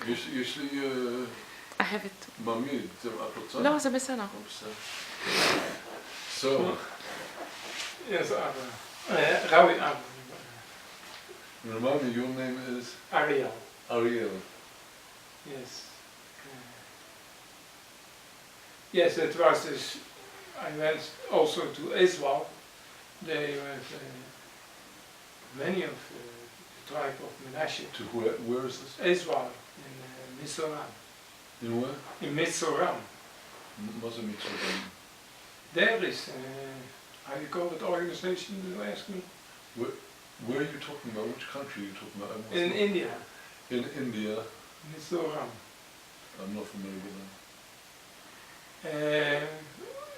יש לי I have it. מעמיד, את רוצה? לא, זה בסדר. So, Yes, Rabbi Avraham. remind me, your name is? Ariel. Ariel. Yes. Yes, it was this. I went also to Israel. They have many of the tribe of Menasseh. To where is this? Israel in Mizoram. In where? In Mizoram. Must Mizoram. There is, how you call it, organization, you ask me? Where are you talking about? Which country are you talking about? In India. In India. Mizoram. I'm not familiar with them.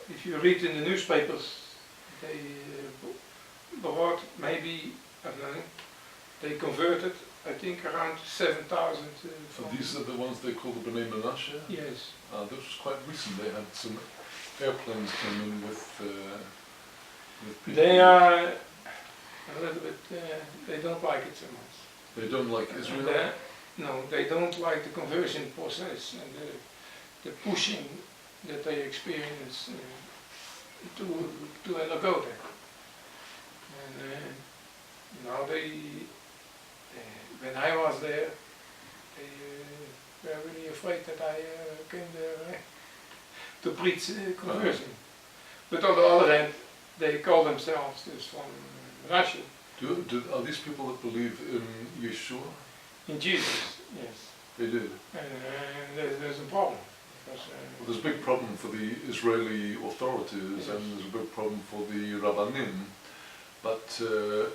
If you read in the newspapers, they brought maybe, I don't know, they converted, I think, around 7,000. So these are the ones they call the Bnei Menashe? Yes. This was quite recent. They had some airplanes come in with people. They are a little bit, they don't like it so much. They don't like Israel? No, they don't like the conversion process and the pushing that they experience to go there. And now when I was there, they were really afraid that I came there to preach conversion. But on the other hand, they call themselves just from Russia. Are these people that believe in Yeshua? In Jesus, yes. They do. And there's a problem. Because, well, there's a big problem for the Israeli authorities, yes. And there's a big problem for the rabbanim. But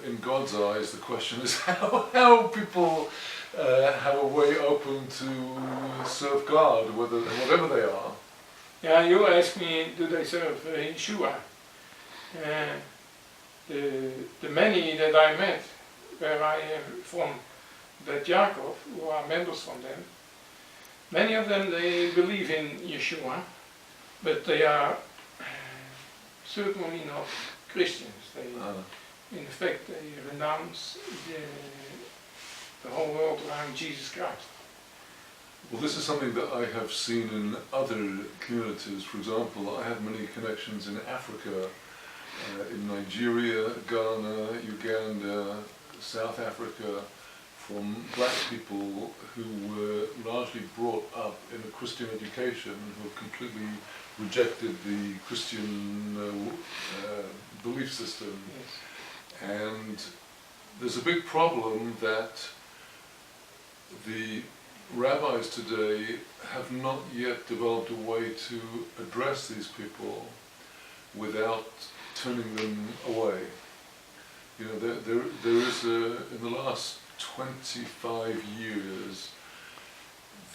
in God's eyes, the question is how people have a way open to serve God, whatever they are. Yeah, you ask me, do they serve Yeshua? The many that I met, where I am from Ben Yaakov, who are members from them, many of them, they believe in Yeshua, but they are certainly not Christians. They, in effect, they renounce the whole world around Jesus Christ. Well, this is something that I have seen in other communities. For example, I have many connections in Africa, in Nigeria, Ghana, Uganda, South Africa, from black people who were largely brought up in a Christian education, who have completely rejected the Christian belief system. Yes. And there's a big problem that the rabbis today have not yet developed a way to address these people without turning them away. You know, there is in the last 25 years,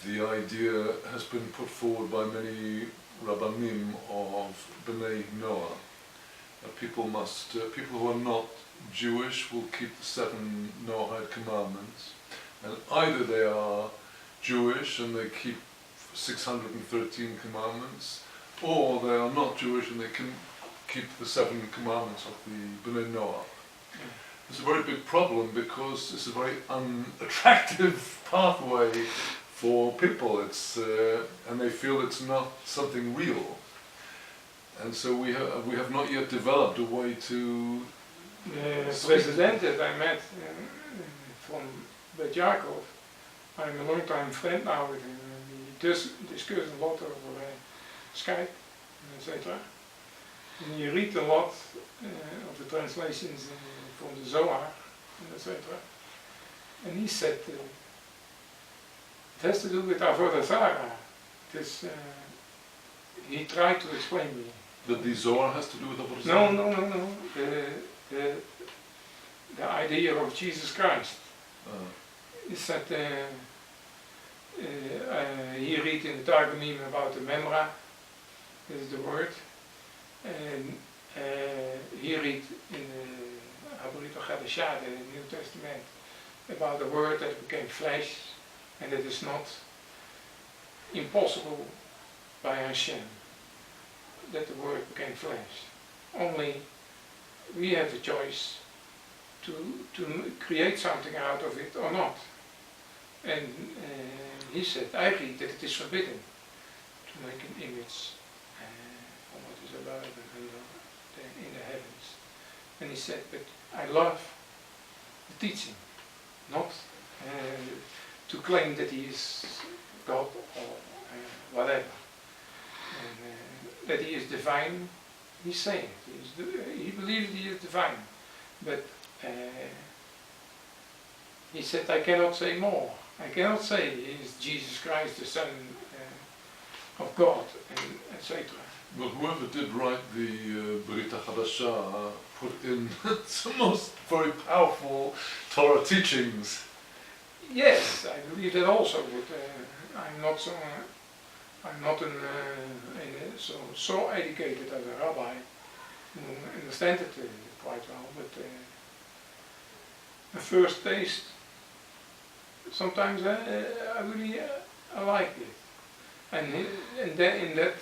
the idea has been put forward by many rabbanim of Bnei Noah. People who are not Jewish will keep the 7 Noahide commandments, and either they are Jewish and they keep 613 commandments, or they are not Jewish and they can keep the 7 commandments of the Bnei Noah. It's a very big problem because it's a very unattractive pathway for people. And they feel it's not something real. And so we have not yet developed a way to. The president that I met from Ben Yaakov, I'm a long time friend now with him. We discuss a lot over Skype, etc. And he read a lot of the translations from the Zohar, etc. And he said, it has to do with Avodah Zarah. He tried to explain me. That the Zohar has to do with Avodah Zarah? No. The idea of Jesus Christ. He said, he read in the Targumim about the Memra, this is the word, and he read in the Hadashah, the New Testament, about the word that became flesh, and it is not impossible by Hashem that the word became flesh. Only we have the choice to create something out of it or not. And he said, I read that it is forbidden to make an image of what is above and in the heavens. And he said, but I love the teaching, not to claim that he is God or whatever. And that he is divine, he's saying it. He believes he is divine. But he said, I cannot say more. I cannot say he is Jesus Christ, the Son of God, and etc. Well, whoever did write the Brit HaChadashah put in some most very powerful Torah teachings. Yes, I believe that also, but I'm not so. I'm not so educated as a rabbi. I understand it quite well, but the first taste, sometimes I really I like it, and then in that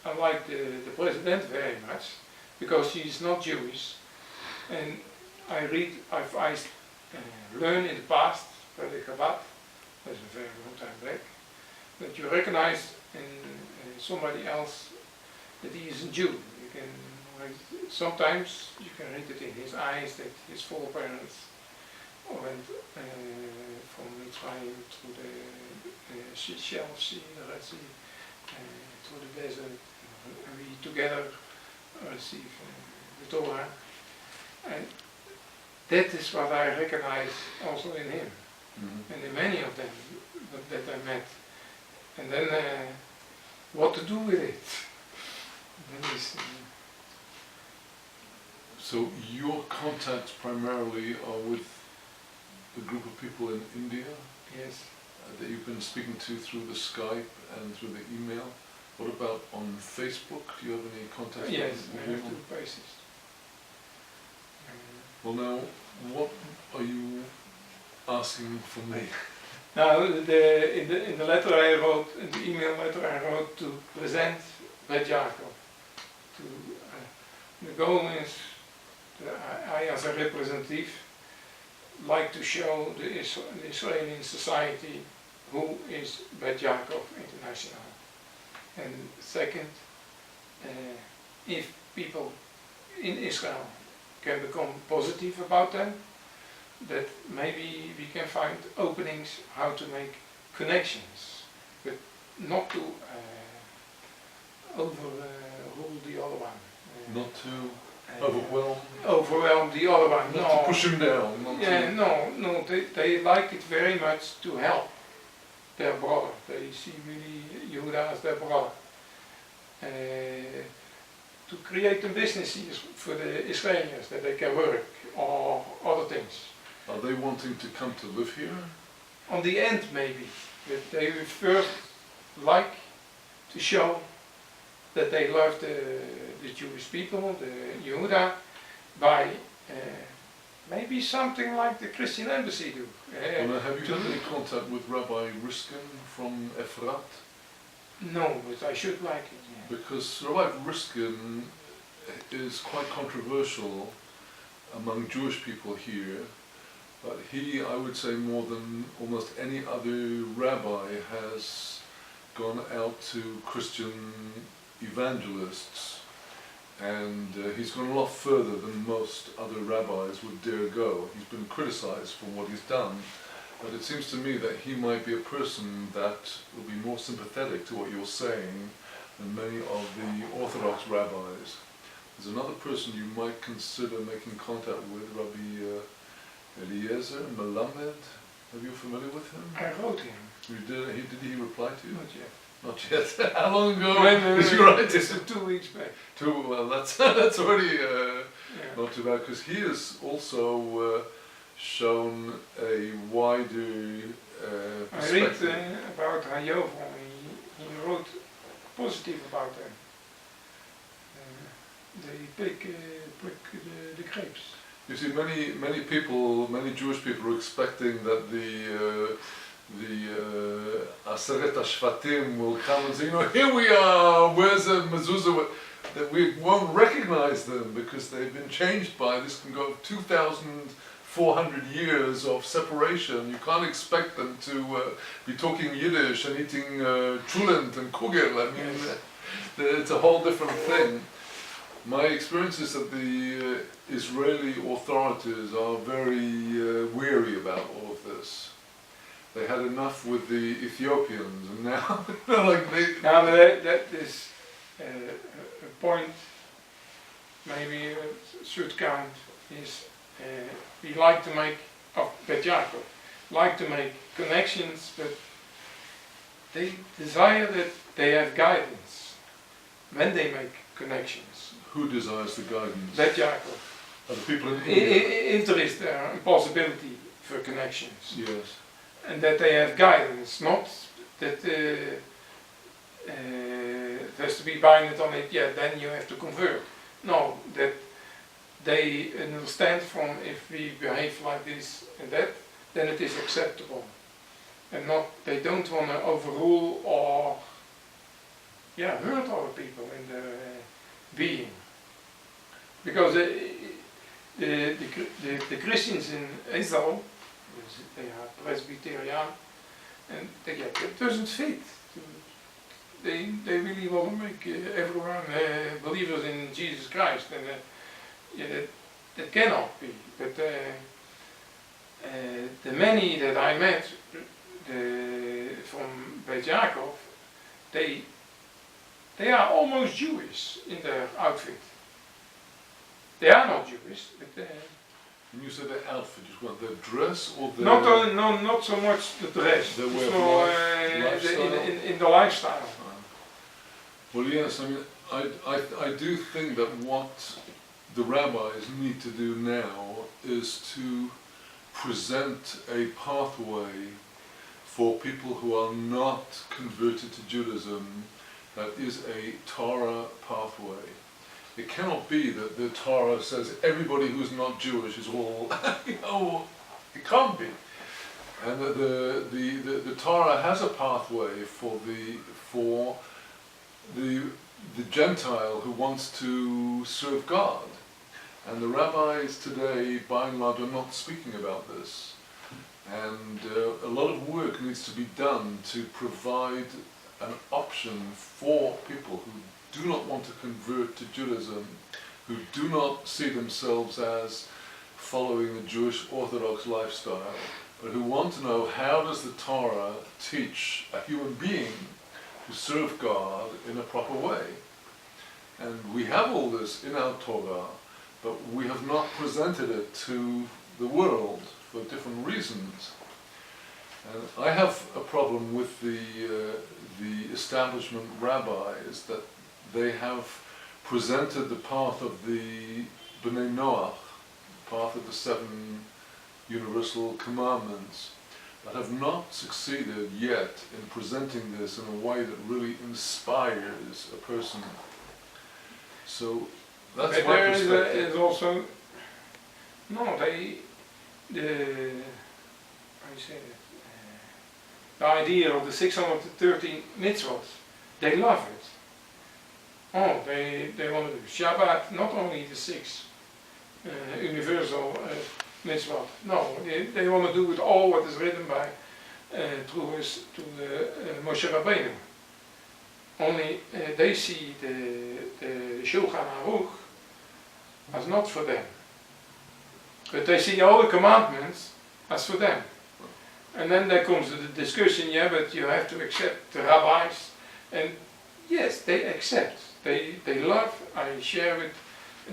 I like the president very much because she is not Jewish, and I learned in the past by the Chabad, that's a very long time back, that you recognize in somebody else that he is a Jew. You can sometimes you can read it in his eyes that his foreparents went from Ephraim through the Shell Sea, the Red Sea, through the desert, and we together receive the Torah. And that is what I recognize also in him, and in many of them that I met. And then what to do with it? Then so your contacts primarily are with the group of people in India? Yes. That you've been speaking to through the Skype and through the email? What about on Facebook? Do you have any contact? Yes, I have 2 places. Well now, what are you asking from me? Now, in the letter I wrote, in the email letter I wrote to present Ben Yaakov. The goal is that I as a representative like to show the Israeli society who is Ben Yaakov International. And second, if people in Israel can become positive about them, that maybe we can find openings how to make connections, but not to overrule the other one. Not to overwhelm the other one. Not to push him down. No, they like it very much to help their brother. They see really Yehuda as their brother. To create a business for the Israelis that they can work or other things. Are they wanting to come to live here? On the end maybe, but they would first like to show that they love the Jewish people, the Yehuda, by maybe something like the Christian embassy do. Have you had any contact with Rabbi Riskin from Efrat? No, but I should like it. Yeah. Because Rabbi Riskin is quite controversial among Jewish people here, but he, I would say more than almost any other rabbi, has gone out to Christian evangelists, and he's gone a lot further than most other rabbis would dare go. He's been criticized for what he's done, but it seems to me that he might be a person that will be more sympathetic to what you're saying than many of the Orthodox rabbis. There's another person you might consider making contact with, Rabbi Eliezer Melamed. Are you familiar with him? I wrote him. You did? Did he reply to you? Not yet. Not yet. How long ago did you write this? 2 weeks back. Well, that's already not too bad, because he has also shown a wider perspective. I read about HaRav. He wrote positive about them. They pick the grapes. You see, many people, many Jewish people are expecting that the Aseret HaShvatim will come and say, here we are, where's the mezuzah? That we won't recognize them because they've been changed by, this can go 2,000 400 years of separation. You can't expect them to be talking Yiddish and eating chulent and kugel. I mean, it's a whole different thing. My experience is that the Israeli authorities are very weary about all of this. They had enough with the Ethiopians, and now like they. Now that is a point. Maybe should count is we like to make Ben Yaakov like to make connections, but they desire that they have guidance when they make connections. Who desires the guidance? Ben Yaakov. Are the people in India? Interest and possibility for connections. Yes. And that they have guidance, not that it has to be binded on it, yeah, then you have to convert. No, that they understand from if we behave like this and that, then it is acceptable. And not, they don't want to overrule or hurt other people in their being. Because the Christians in Israel, they are Presbyterian, and it doesn't fit. They really want to make everyone believers in Jesus Christ, and that cannot be. But the many that I met from Ben Yaakov, they are almost Jewish in their outfit. They are not Jewish, but when you say their outfit, you want their dress or their... Not so much the dress, their way it's of more in the lifestyle. Well, yes, I mean, I do think that what the rabbis need to do now is to present a pathway for people who are not converted to Judaism that is a Torah pathway. It cannot be that the Torah says everybody who's not Jewish is all, it can't be. And that the Torah has a pathway for the Gentile who wants to serve God. And the rabbis today, by and large, are not speaking about this. And a lot of work needs to be done to provide an option for people who do not want to convert to Judaism, who do not see themselves as following the Jewish Orthodox lifestyle, but who want to know how does the Torah teach a human being to serve God in a proper way. And we have all this in our Torah, but we have not presented it to the world for different reasons. And I have a problem with the establishment rabbis that they have presented the path of the B'nai Noach, the path of the 7 universal commandments, but have not succeeded yet in presenting this in a way that really inspires a person. So that's but my there perspective. is also the idea of the 613 mitzvot, they love it. Oh, they want to do Shabbat, not only the 6 universal mitzvot. No, they want to do it all what is written by to Moshe Rabbeinu. Only they see the Shulchan Aruch as not for them. But they see all the commandments as for them. And then there comes the discussion, but you have to accept the rabbis. And yes, they accept. They love. I share with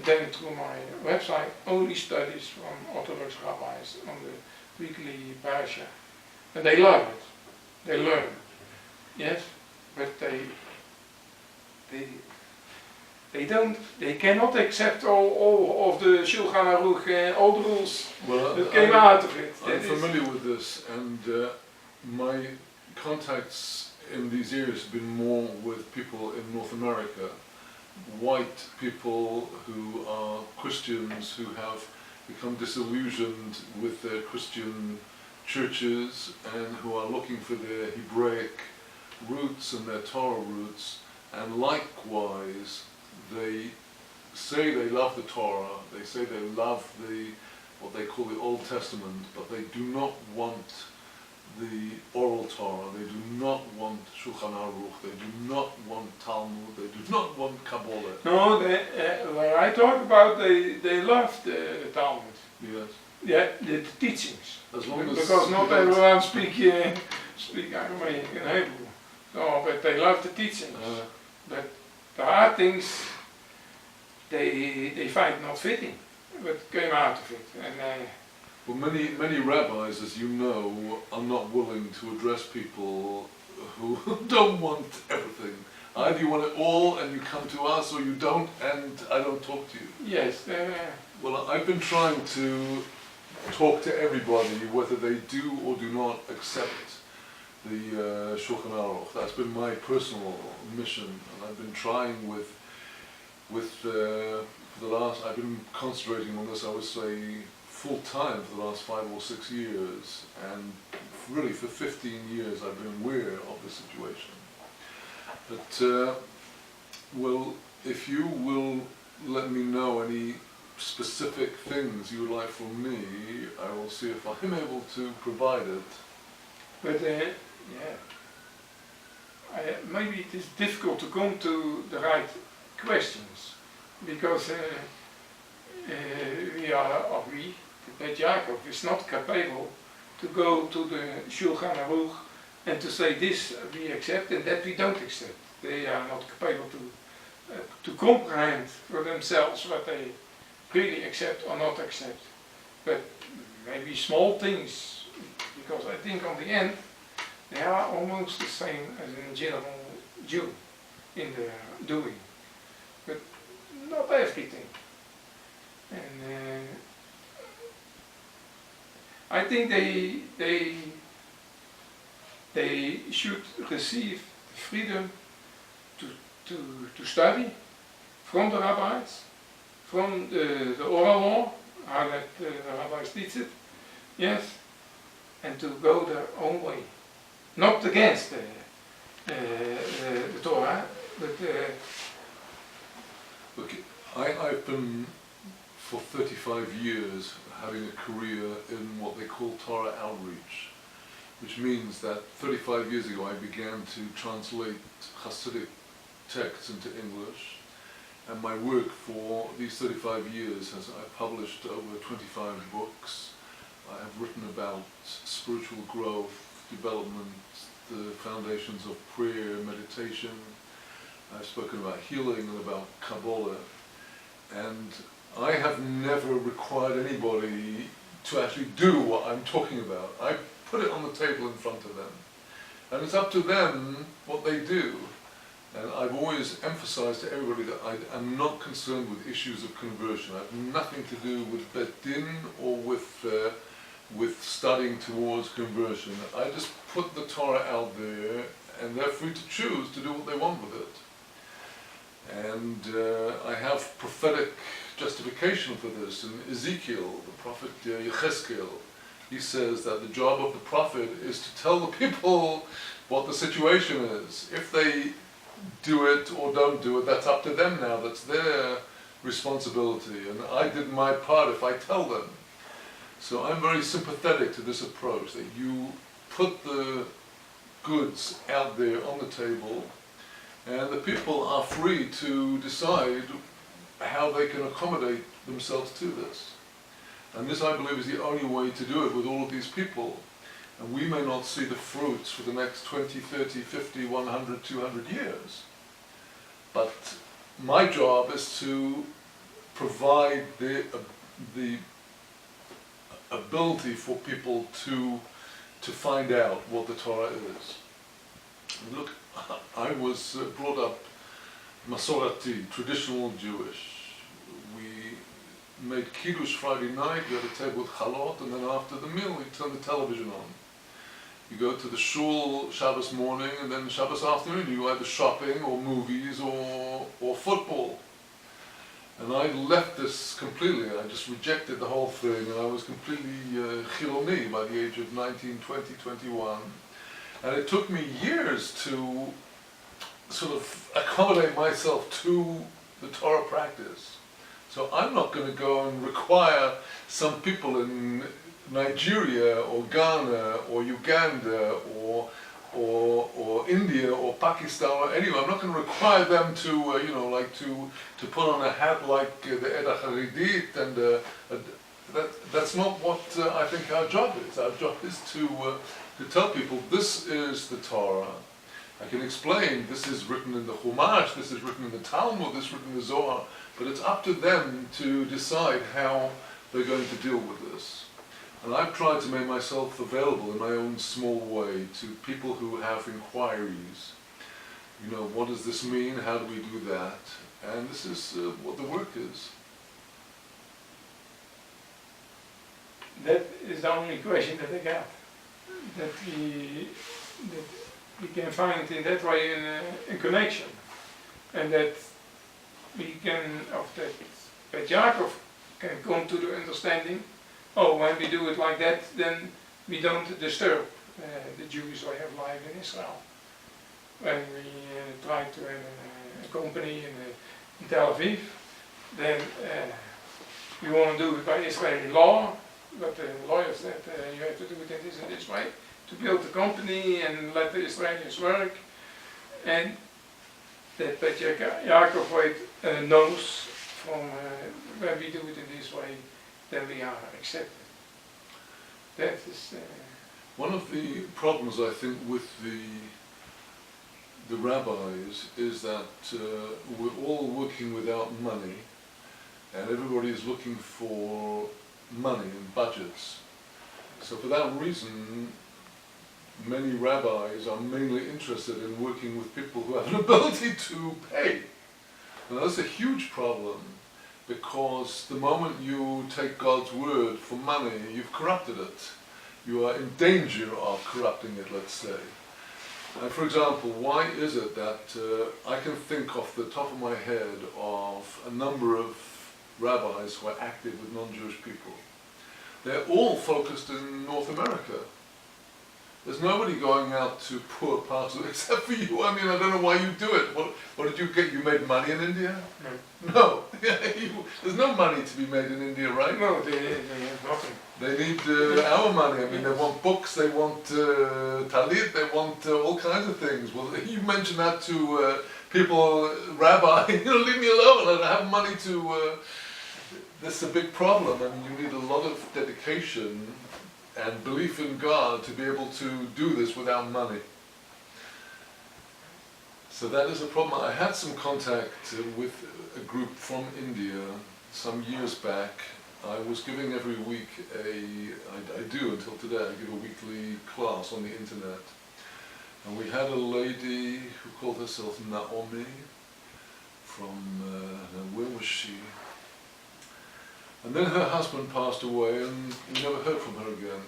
them through my website only studies from Orthodox rabbis on the weekly parasha. And they love it. They learn. Yes, but they cannot accept all of the Shulchan Aruch, all the rules that came out of it. I'm familiar with this, and my contacts in these areas have been more with people in North America, white people who are Christians who have become disillusioned with their Christian churches and who are looking for their Hebraic roots and their Torah roots, and likewise they say they love the Torah, they say they love the what they call the Old Testament, but they do not want the oral Torah, they do not want Shulchan Aruch, they do not want Talmud, they do not want Kabbalah. No, when I talk about, they love the Talmud. Yes. Yeah, the teachings. As long as because not everyone speak Aramaic and Hebrew. No, but they love the teachings. But there are things they find not fitting, but came out of it. And well, many rabbis, as you know, are not willing to address people who don't want everything. Either you want it all and you come to us, or you don't and I don't talk to you. Yes. Well, I've been trying to talk to everybody, whether they do or do not accept the Shulchan Aruch. That's been my personal mission, and I've been trying I've been concentrating on this, I would say, full time for the last 5 or 6 years, and really for 15 years I've been aware of the situation. But, well, if you will let me know any specific things you would like from me, I will see if I'm able to provide it. But maybe it is difficult to come to the right questions, because the Bet Yaakov, is not capable to go to the Shulchan Aruch and to say this we accept and that we don't accept. They are not capable to comprehend for themselves what they really accept or not accept. But maybe small things, because I think on the end they are almost the same as a general Jew in their doing, but not everything. And I think they should receive the freedom to study from the rabbis, from the oral law, how that the rabbis teach it, yes, and to go their own way. Not against the Torah, but look, I've been for 35 years having a career in what they call Torah outreach, which means that 35 years ago I began to translate Hasidic texts into English, and my work for these 35 years has I've published over 25 books. I have written about spiritual growth, development, the foundations of prayer, meditation. I've spoken about healing and about Kabbalah, and I have never required anybody to actually do what I'm talking about. I put it on the table in front of them, and it's up to them what they do. And I've always emphasized to everybody that I am not concerned with issues of conversion. I have nothing to do with Bet Din or with studying towards conversion. I just put the Torah out there, and they're free to choose to do what they want with it. And I have prophetic justification for this. In Ezekiel, the prophet Yechezkel, he says that the job of the prophet is to tell the people what the situation is. If they do it or don't do it, that's up to them now. That's their responsibility. And I did my part if I tell them. So I'm very sympathetic to this approach, that you put the goods out there on the table, and the people are free to decide how they can accommodate themselves to this. And this, I believe, is the only way to do it with all of these people. And we may not see the fruits for the next 20, 30, 50, 100, 200 years. But my job is to provide the ability for people to find out what the Torah is. And look, I was brought up Masorati, traditional Jewish. We made Kiddush Friday night, we had a table with chalot, and then after the meal we turned the television on. You go to the shul Shabbos morning, and then Shabbos afternoon you go either shopping or movies or football. And I left this completely. I just rejected the whole thing, and I was completely chiloni by the age of 19, 20, 21. And it took me years to sort of accommodate myself to the Torah practice. So I'm not going to go and require some people in Nigeria or Ghana or Uganda or India or Pakistan or anywhere. I'm not going to require them to, to put on a hat like the Eda Haridit, and that's not what I think our job is. Our job is to tell people this is the Torah. I can explain this is written in the Chumash, this is written in the Talmud, this is written in the Zohar, but it's up to them to decide how they're going to deal with this. And I've tried to make myself available in my own small way to people who have inquiries. What does this mean? How do we do that? And this is what the work is. That is the only question that I got. That we can find in that way a connection. And that we can, that Yaakov can come to the understanding, when we do it like that, then we don't disturb the Jewish way of life in Israel. When we try to have a company in Tel Aviv, then we want to do it by Israeli law, but the lawyer said you have to do it in this way, to build the company and let the Israelis work. And that Yaakov way knows from when we do it in this way, then we are accepted. That is one of the problems, I think, with the rabbis is that we're all working without money, and everybody is looking for money and budgets. So for that reason, many rabbis are mainly interested in working with people who have an ability to pay. Now that's a huge problem, because the moment you take God's word for money, you've corrupted it. You are in danger of corrupting it, let's say. And for example, why is it that I can think off the top of my head of a number of rabbis who are active with non-Jewish people? They're all focused in North America. There's nobody going out to poor parts of it, except for you. I mean, I don't know why you do it. What did you get? You made money in India? No. There's no money to be made in India, right? No, they have nothing. They need our money. I mean, they want books, they want talit, they want all kinds of things. Well, you mention that to people, rabbi, leave me alone, I don't have money to... This is a big problem. I mean, you need a lot of dedication and belief in God to be able to do this without money. So that is a problem. I had some contact with a group from India some years back. I was giving every week I do until today, I give a weekly class on the internet. And we had a lady who called herself Naomi from, where was she? And then her husband passed away and we never heard from her again.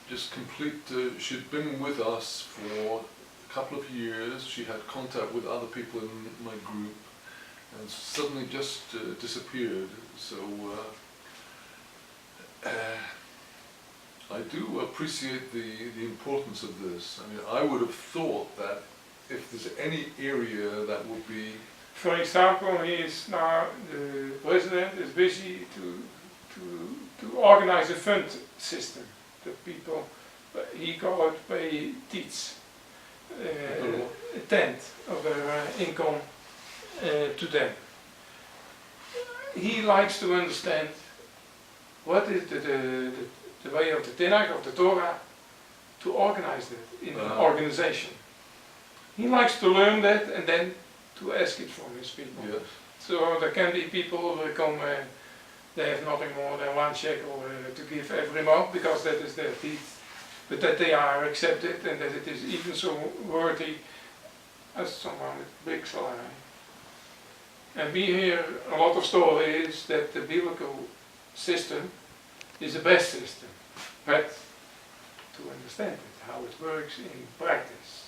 Just complete, she'd been with us for a couple of years, she had contact with other people in my group, and suddenly just disappeared. So I do appreciate the importance of this. I mean, I would have thought that if there's any area that would be... For example, he is now, the president is busy to organize a fund system that people, he calls it pay teach, a tenth of their income to them. He likes to understand what is the way of the Tanakh, of the Torah, to organize that in an organization. He likes to learn that and then to ask it from his people. Yes. So there can be people who come, they have nothing more than 1 shekel to give every month because that is their teeth, but that they are accepted and that it is even so worthy as someone with big salary. And we hear a lot of stories that the biblical system is the best system, but to understand it, how it works in practice.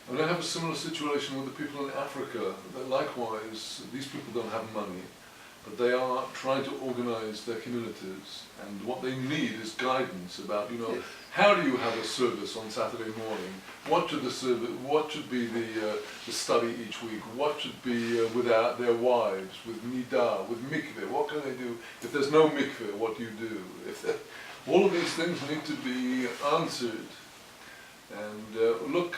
And I have a similar situation with the people in Africa. That likewise, these people don't have money. but they are trying to organize their communities, and what they need is guidance about, you know, Yes. how do you have a service on Saturday morning? What should the service, what should be the study each week? What should be with their wives, with nidah, with mikveh? What can they do? If there's no mikveh, what do you do? All of these things need to be answered. And look,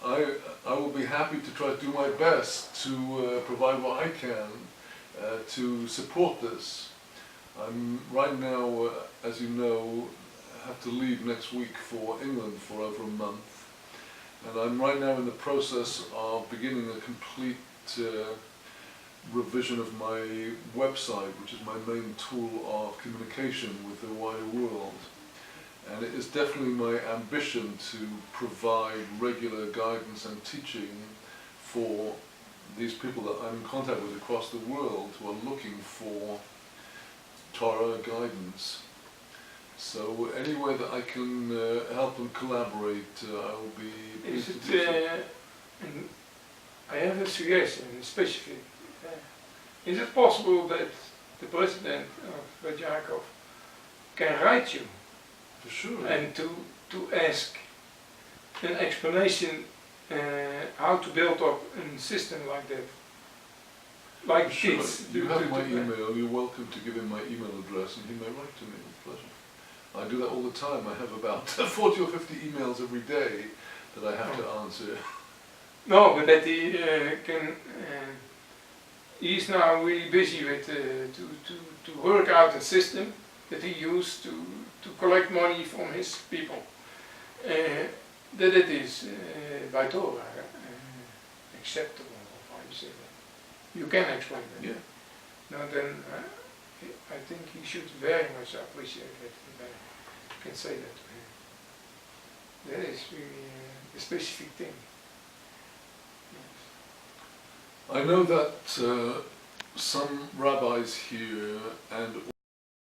I will be happy to try to do my best to provide what I can to support this. I'm right now, as you know, have to leave next week for England for over a month, and I'm right now in the process of beginning a complete revision of my website, which is my main tool of communication with the wider world. And it is definitely my ambition to provide regular guidance and teaching for these people that I'm in contact with across the world who are looking for Torah guidance. So any way that I can help and collaborate, I will be pleased to do so. I have a suggestion, specific. Is it possible that the president of Ben Yaakov can write you For sure. and to ask an explanation how to build up a system like that? Like Sure. kids. You have my email, you're welcome to give him my email address and he may write to me with pleasure. I do that all the time. I have about 40 or 50 emails every day that I have to answer. No, but that he can. He's now really busy with to work out a system that he used to collect money from his people. That it is by Torah acceptable, or how you say that. You can explain that. Yeah. Now then, I think he should very much appreciate that. I can say that to him. That is really a specific thing. I know that some rabbis here and